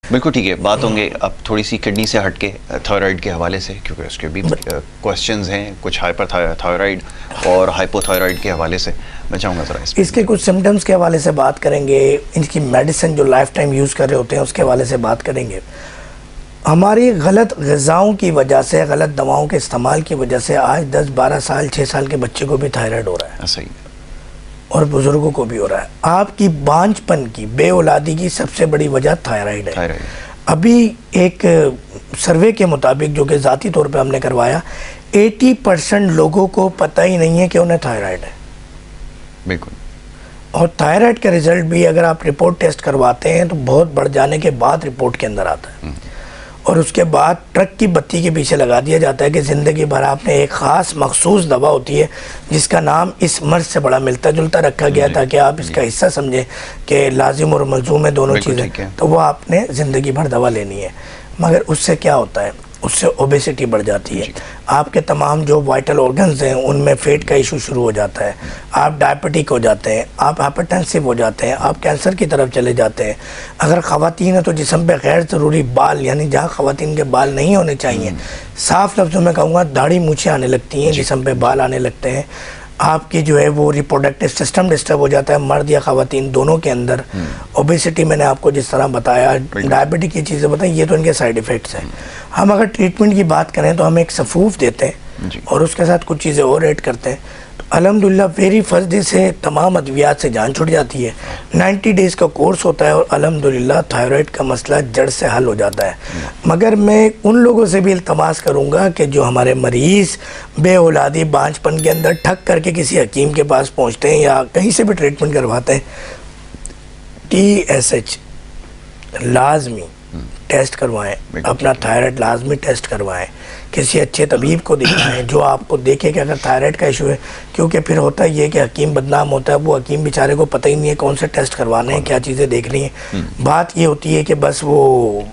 बिल्कुल ठीक है, बात होंगे अब थोड़ी सी किडनी से हटके थायराइड के हवाले से, क्योंकि उसके भी क्वेश्चंस हैं कुछ हाइपर थायराइड और हाइपोथायराइड के हवाले से। मैं चाहूँगा ज़रा इसके कुछ सिम्टम्स के हवाले से बात करेंगे, इनकी मेडिसिन जो लाइफ टाइम यूज़ कर रहे होते हैं उसके हवाले से बात करेंगे। हमारी गलत ग़िज़ाओं की वजह से, गलत दवाओं के इस्तेमाल की वजह से आज 10-12 साल 6 साल के बच्चे को भी थायराइड हो रहा है। सही है। और बुज़ुर्गों को भी हो रहा है। आपकी बांझपन की, बेऔलादी की सबसे बड़ी वजह थायराइड है। अभी एक सर्वे के मुताबिक जो कि ज़ाती तौर पे हमने करवाया, 80% लोगों को पता ही नहीं है कि उन्हें थायराइड है। बिल्कुल। और थायराइड का रिज़ल्ट भी अगर आप रिपोर्ट टेस्ट करवाते हैं तो बहुत बढ़ जाने के बाद रिपोर्ट के अंदर आता है, और उसके बाद ट्रक की बत्ती के पीछे लगा दिया जाता है कि ज़िंदगी भर आपने एक ख़ास मखसूस दवा होती है जिसका नाम इस मर्ज़ से बड़ा मिलता जुलता रखा गया ताकि आप इसका हिस्सा समझें कि लाजिम और मलजूम है दोनों चीज़ें, तो वो आपने ज़िंदगी भर दवा लेनी है। मगर उससे क्या होता है, उससे ओबेसिटी बढ़ जाती है, आपके तमाम जो वाइटल ऑर्गन्स हैं उनमें फेट का इशू शुरू हो जाता है, आप डायबिटिक हो जाते हैं, आप हाइपरटेंसिव हो जाते हैं, आप कैंसर की तरफ चले जाते हैं। अगर ख़वातीन है तो जिस्म पे गैर ज़रूरी बाल, यानी जहाँ ख़वातीन के बाल नहीं होने चाहिए, साफ़ लफ्ज़ों में कहूँगा दाढ़ी मूछें आने लगती हैं, जिस्म पे बाल आने लगते हैं, आपकी जो है वो रिप्रोडक्टिव सिस्टम डिस्टर्ब हो जाता है, मर्द या ख़वातीन दोनों के अंदर। ओबेसिटी मैंने आपको जिस तरह बताया, डायबिटिक की चीज़ें बताई, ये तो इनके साइड इफ़ेक्ट्स हैं। हम अगर ट्रीटमेंट की बात करें तो हम एक सफूफ देते हैं और उसके साथ कुछ चीज़ें और ऐड करते हैं, तो अल्हम्दुलिल्लाह वेरी फर्स्ट डे से तमाम अद्वियात से जान छुट जाती है। 90 डेज़ का कोर्स होता है और अल्हम्दुलिल्लाह थायराइड का मसला जड़ से हल हो जाता है। मगर मैं उन लोगों से भी इल्तमास करूँगा कि जो हमारे मरीज़ बेऔलादी बांझपन के अंदर ठग करके किसी हकीम के पास पहुँचते हैं या कहीं से भी ट्रीटमेंट करवाते हैं, TSH लाजमी टेस्ट करवाएं, अपना थायराइड लाजमी टेस्ट करवाएं, किसी अच्छे तबीब को दिखाएं जो आपको देखे कि अगर थायराइड का इशू है, क्योंकि फिर होता ही है कि हकीम बदनाम होता है, वो हकीम बेचारे को पता ही नहीं है कौन से टेस्ट करवाने हैं, क्या चीज़ें देखनी है। बात ये होती है कि बस वो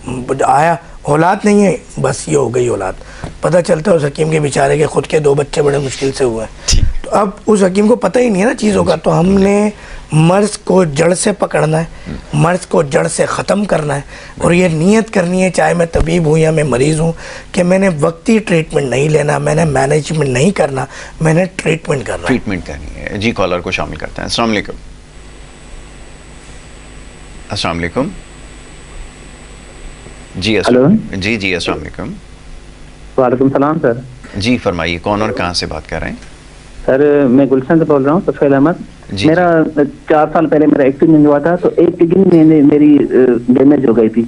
आया, औलाद नहीं है, बस ये हो गई औलाद, पता चलता है उस हकीम के बेचारे के खुद के 2 बच्चे बड़े मुश्किल से हुए हैं। तो अब उस हकीम को पता ही नहीं है ना चीज़ों का, तो हमने मर्ज़ को जड़ से पकड़ना है, मर्ज़ को जड़ से ख़त्म करना है, और ये नीयत करनी है, चाहे मैं तबीब हूँ या मैं मरीज़ हूँ, कि मैंने वक्ती ट्रीटमेंट नहीं लेना, मैंने मैनेजमेंट नहीं करना, मैंने ट्रीटमेंट करना करनी है। जी, कॉलर को शामिल करते हैं। अस्सलाम वालेकुम। अस्सलाम वालेकुम। जी हेलो जी जी अस्सलाम वालेकुम। वालेकुम सलाम सर। जी फरमाइए, कौन और कहाँ से बात कर रहे हैं? सर मैं गुलशन से बोल रहा हूँ, सफेद अहमद। मेरा 4 साल पहले मेरा एक्सीडेंट हुआ था, तो एक किडनी मेरी डैमेज हो गई थी,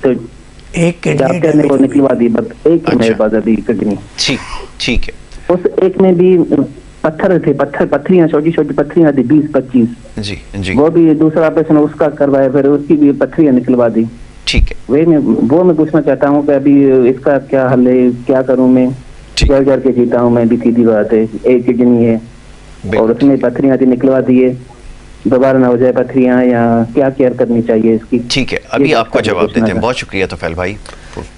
तो एक किडनी ने वो निकलवा दी, बस एक ही मेरे पास अभी किडनी। ठीक है। उस एक में भी पत्थर थे, पत्थरियाँ, छोटी छोटी पत्थरियाँ थी 20-25। जी वो भी दूसरा ऑपरेशन उसका करवाया, फिर उसकी भी पत्थरियाँ निकलवा दी। ठीक है। मैं पूछना चाहता हूँ कि अभी इसका क्या हल है, क्या करूँ मैं? घर के जीता हूँ मैं भी, सीधी बात है, एक किडनी है और उसमें पत्थरियाँ थी, निकलवा दिए, दोबारा ना हो जाए पत्थरियाँ, या क्या केयर करनी चाहिए इसकी? ठीक है, अभी आपको जवाब देते हैं। बहुत शुक्रिया तोफैल भाई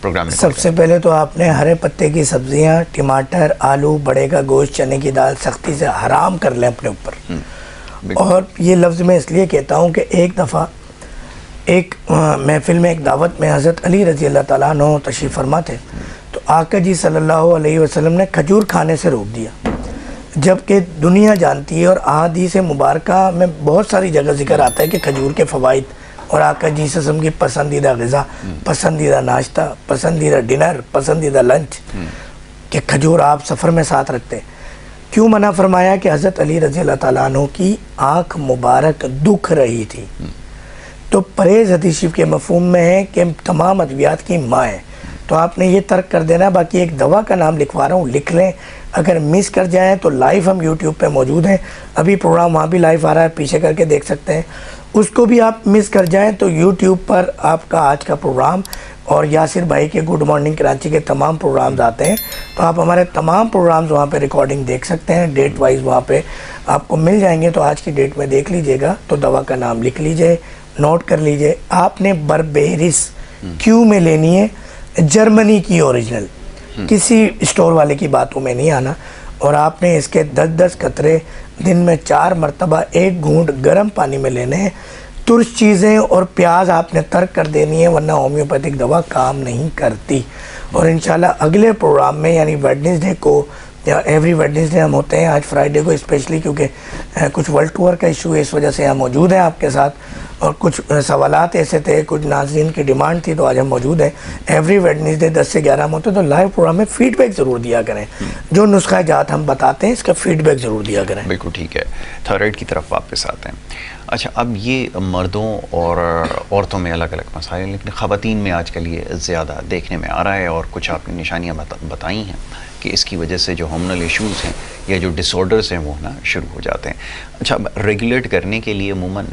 प्रोग्राम में। सबसे पहले तो आपने हरे पत्ते की सब्जियां, टमाटर, आलू, बड़े का गोश्त, चने की दाल सख्ती से हराम कर लें अपने ऊपर। और ये लफ्ज़ मैं इसलिए कहता हूँ कि एक दफ़ा एक महफिल में, एक दावत में हज़रत अली रज़ी अल्लाह ताला अन्हु तशरीफ़ फरमा थे, तो आका जी सल्लल्लाहु अलैहि वसल्लम ने खजूर खाने से रोक दिया, जबकि दुनिया जानती है और अहादीस मुबारका में बहुत सारी जगह जिक्र आता है कि खजूर के फ़वाइद और आका जी सल्लल्लाहु की पसंदीदा ग़िज़ा, पसंदीदा नाश्ता, पसंदीदा डिनर, पसंदीदा लंच, कि खजूर आप सफ़र में साथ रखते। क्यों मना फरमाया? कि हज़रत अली रज़ी अल्लाह ताला अन्हु की आँख मुबारक दुख रही थी। तो परहेज़ हदीस शरीफ के मफ़हूम में है कि तमाम अद्वियात की माँ है, तो आपने ये तर्क कर देना। बाकी एक दवा का नाम लिखवा रहा हूँ, लिख लें, अगर मिस कर जाएँ तो लाइव हम यूट्यूब पे मौजूद हैं, अभी प्रोग्राम वहाँ भी लाइव आ रहा है, पीछे करके देख सकते हैं। उसको भी आप मिस कर जाएँ तो यूट्यूब पर आपका आज का प्रोग्राम और यासिर भाई के गुड मॉर्निंग कराची के तमाम प्रोग्राम्स आते हैं, तो आप हमारे तमाम प्रोग्राम्स वहाँ पे रिकॉर्डिंग देख सकते हैं, डेट वाइज वहाँ पे आपको मिल जाएंगे। तो आज की डेट में देख लीजिएगा, तो दवा का नाम लिख लीजिए, नोट कर लीजिए। आपने बर्बेरिस क्यू में लेनी है, जर्मनी की ओरिजिनल, किसी स्टोर वाले की बातों में नहीं आना। और आपने इसके 10-10 कतरे दिन में 4 मरतबा 1 घूंट गर्म पानी में लेने हैं। तुर्श चीज़ें और प्याज आपने तर्क कर देनी है, वरना होम्योपैथिक दवा काम नहीं करती। और इंशाल्लाह अगले प्रोग्राम में, यानी वेडनेसडे को, या एवरी वेडनेसडे हम होते हैं, आज फ्राइडे को स्पेशली क्योंकि कुछ वर्ल्ड टूर का इशू है, इस वजह से हम मौजूद हैं आपके साथ, और कुछ सवालात ऐसे थे, कुछ नाज़रीन की डिमांड थी, तो आज हम मौजूद हैं। एवरी वेडनेसडे 10 से 11 में होते हैं, तो लाइव प्रोग्राम में फ़ीडबैक ज़रूर दिया करें, जो नुस्खा जात हम बताते हैं इसका फ़ीडबैक ज़रूर दिया करें। बिल्कुल ठीक है। थायराइड की तरफ वापस आते हैं। अच्छा, अब ये मर्दों और औरतों में अलग अलग मसाइल, लेकिन ख़वातीन में आजकल ये ज़्यादा देखने में आ रहा है, और कुछ आपने निशानियाँ बताई हैं कि इसकी वजह से जो हार्मोनल इश्यूज़ हैं या जो डिसऑर्डर्स हैं वो होना शुरू हो जाते हैं। अच्छा, रेगुलेट करने के लिए अमूमन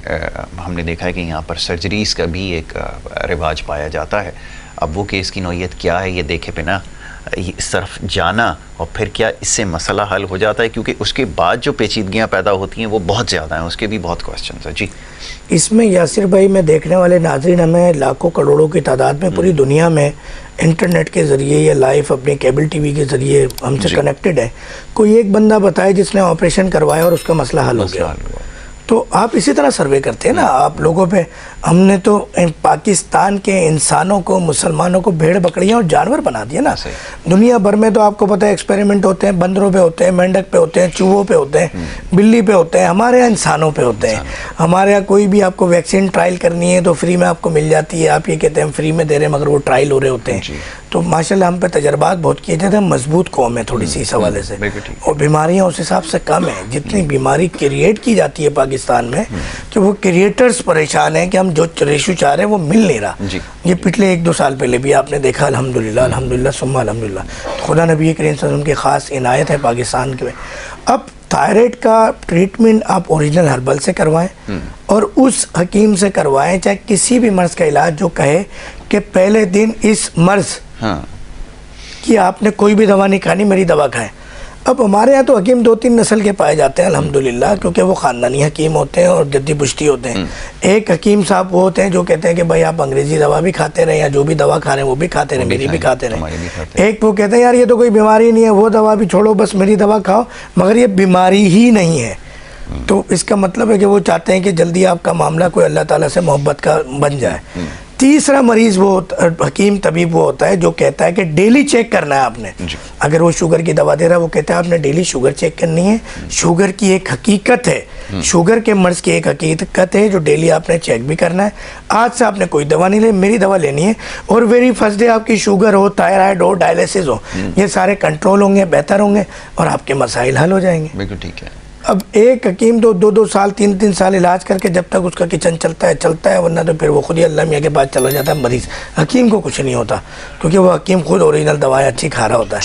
हमने देखा है कि यहाँ पर सर्जरीज़ का भी एक रिवाज पाया जाता है। अब वो केस की नौइयत क्या है ये देखे बिना इस तरफ जाना, और फिर क्या इससे मसला हल हो जाता है, क्योंकि उसके बाद जो पेचीदगियाँ पैदा होती हैं वो बहुत ज़्यादा हैं, उसके भी बहुत क्वेश्चन हैं। जी, इसमें यासिर भाई, में देखने वाले नाज़रीन हमें लाखों करोड़ों की तादाद में पूरी दुनिया में इंटरनेट के ज़रिए या लाइव अपने केबल टीवी के ज़रिए हमसे कनेक्टेड है। कोई एक बंदा बताए जिसने ऑपरेशन करवाया और उसका मसला हल हो गया, तो आप इसी तरह सर्वे करते हैं ना आप लोगों पे। हमने तो पाकिस्तान के इंसानों को, मुसलमानों को भेड़ बकरियां और जानवर बना दिया ना। दुनिया भर में तो आपको पता है एक्सपेरिमेंट होते हैं, बंदरों पे होते हैं, मेंढक पे होते हैं, चूहों पे होते हैं, बिल्ली पे होते हैं, हमारे यहाँ इंसानों पे होते हैं। हमारे यहाँ कोई भी आपको वैक्सीन ट्रायल करनी है तो फ्री में आपको मिल जाती है, आप ये कहते हैं हम फ्री में दे रहे हैं, मगर वो ट्रायल हो रहे होते हैं। तो माशाल्लाह हम पे तजर्बात बहुत किए जाते हैं, मजबूत कौम है थोड़ी सी इस हवाले से, और बीमारियाँ उस हिसाब से कम है। जितनी बीमारी क्रिएट की जाती है पाकिस्तान में, कि वो क्रिएटर्स परेशान हैं कि हम जो रेशो चाह रहे हैं वो मिल नहीं रहा। ये पिछले 1-2 साल पहले भी आपने देखा, अल्हम्दुलिल्लाह अल्हम्दुलिल्लाह सुम्मा अल्हम्दुलिल्लाह, खुदा नबी करीम सल्लल्लाहु अलैहि वसल्लम की ख़ास इनायत है पाकिस्तान के में। अब थायराइड का ट्रीटमेंट आप ओरिजिनल हर्बल से करवाएं, और उस हकीम से करवाएं, चाहे किसी भी मर्ज़ का इलाज जो कहे कि पहले दिन इस मर्ज़ कि आपने कोई भी दवा नहीं खानी, मेरी दवा खाएं। अब हमारे यहाँ तो हकीम 2-3 नस्ल के पाए जाते हैं अल्हम्दुलिल्लाह, क्योंकि वो ख़ानदानी हकीम होते हैं और जद्दी पुश्ती होते हैं। एक हकीम साहब वो होते हैं जो कहते हैं कि भाई आप अंग्रेज़ी दवा भी खाते रहें, या जो भी दवा खा रहे हैं वो भी खाते रहें, मेरी भी खाते रहें। एक वो कहते हैं यार ये तो कोई बीमारी नहीं है, वो दवा भी छोड़ो, बस मेरी दवा खाओ, मगर ये बीमारी ही नहीं है। तो इसका मतलब है कि वो चाहते हैं कि जल्दी आपका मामला कोई अल्लाह ताला से मोहब्बत का बन जाए। तीसरा मरीज़ वो हकीम तबीब वो होता है जो कहता है कि डेली चेक करना है आपने। अगर वो शुगर की दवा दे रहा है, वो कहता है आपने डेली शुगर चेक करनी है। शुगर की एक हकीकत है, शुगर के मर्ज़ की एक हकीकत है जो डेली आपने चेक भी करना है। आज से आपने कोई दवा नहीं ले, मेरी दवा लेनी है, और वेरी फर्स्ट डे आपकी शुगर हो, थायराइड हो, डायलिसिस हो, ये सारे कंट्रोल होंगे, बेहतर होंगे, और आपके मसाइल हल हो जाएंगे। बिल्कुल ठीक है। अब एक हकीम तो 2-2 साल 3-3 साल इलाज करके जब तक उसका किचन चलता है, वरना तो फिर वो खुद ही अल्लाह मियाँ के पास चला जाता है मरीज़। हकीम को कुछ नहीं होता, क्योंकि वो हकीम खुद ओरिजिनल दवाएं अच्छी खा रहा होता है।